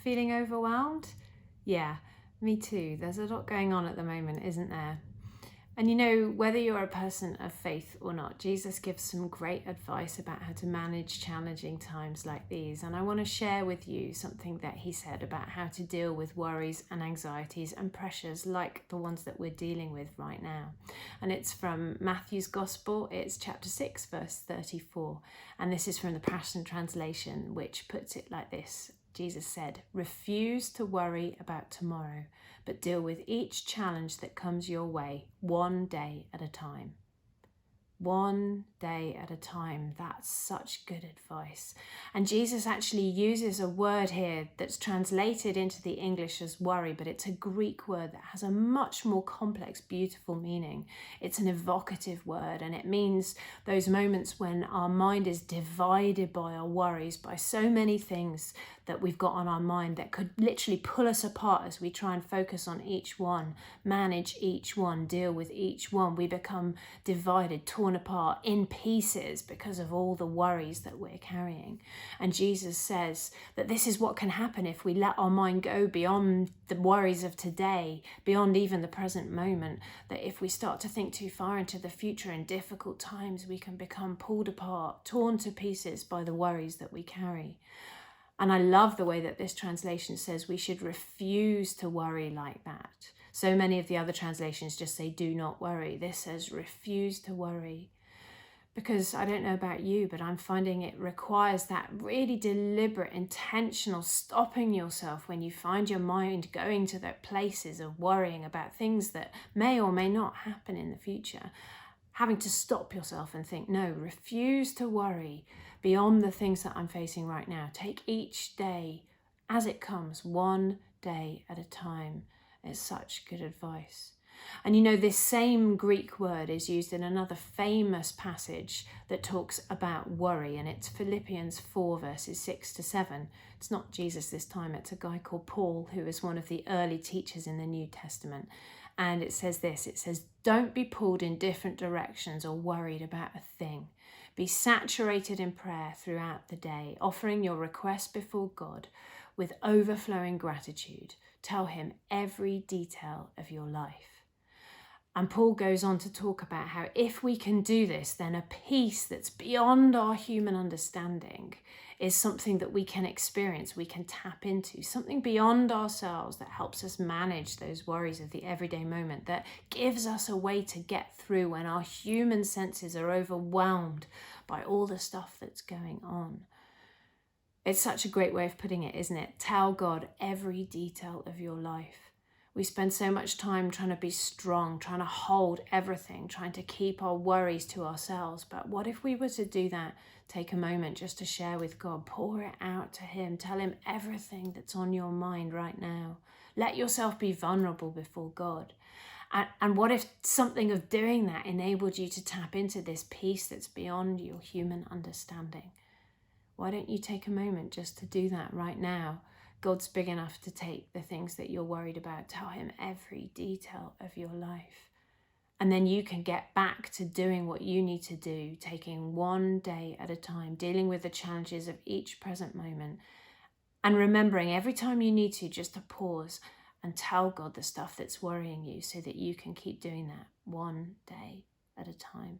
Feeling overwhelmed? Yeah, me too. There's a lot going on at the moment, isn't there? And you know, whether you're a person of faith or not, Jesus gives some great advice about how to manage challenging times like these. And I want to share with you something that he said about how to deal with worries and anxieties and pressures like the ones that we're dealing with right now. And it's from Matthew's Gospel. It's chapter 6, verse 34. And this is from the Passion Translation, which puts it like this. Jesus said, "Refuse to worry about tomorrow, but deal with each challenge that comes your way, one day at a time." One day at a time. That's such good advice. And Jesus actually uses a word here that's translated into the English as worry, but it's a Greek word that has a much more complex, beautiful meaning. It's an evocative word, and it means those moments when our mind is divided by our worries, by so many things that we've got on our mind that could literally pull us apart as we try and focus on each one, manage each one, deal with each one. We become divided, torn apart, in pieces because of all the worries that we're carrying. And Jesus says that this is what can happen if we let our mind go beyond the worries of today, beyond even the present moment, that if we start to think too far into the future in difficult times, we can become pulled apart, torn to pieces by the worries that we carry. And I love the way that this translation says we should refuse to worry like that. So many of the other translations just say, "do not worry." This says, refuse to worry. Because I don't know about you, but I'm finding it requires that really deliberate, intentional stopping yourself when you find your mind going to the places of worrying about things that may or may not happen in the future. Having to stop yourself and think, no, refuse to worry beyond the things that I'm facing right now. Take each day as it comes, one day at a time. It's such good advice. And you know, this same Greek word is used in another famous passage that talks about worry, and it's Philippians 4 verses 6 to 7. It's not Jesus this time, it's a guy called Paul, who is one of the early teachers in the New Testament. And it says this, it says, "Don't be pulled in different directions or worried about a thing. Be saturated in prayer throughout the day, offering your requests before God with overflowing gratitude. Tell him every detail of your life." And Paul goes on to talk about how if we can do this, then a peace that's beyond our human understanding is something that we can experience, we can tap into, something beyond ourselves that helps us manage those worries of the everyday moment, that gives us a way to get through when our human senses are overwhelmed by all the stuff that's going on. It's such a great way of putting it, isn't it? Tell God every detail of your life. We spend so much time trying to be strong, trying to hold everything, trying to keep our worries to ourselves. But what if we were to do that? Take a moment just to share with God, pour it out to him, tell him everything that's on your mind right now. Let yourself be vulnerable before God. And what if something of doing that enabled you to tap into this peace that's beyond your human understanding? Why don't you take a moment just to do that right now? God's big enough to take the things that you're worried about. Tell him every detail of your life. And then you can get back to doing what you need to do, taking one day at a time, dealing with the challenges of each present moment, and remembering every time you need to just to pause and tell God the stuff that's worrying you so that you can keep doing that one day at a time.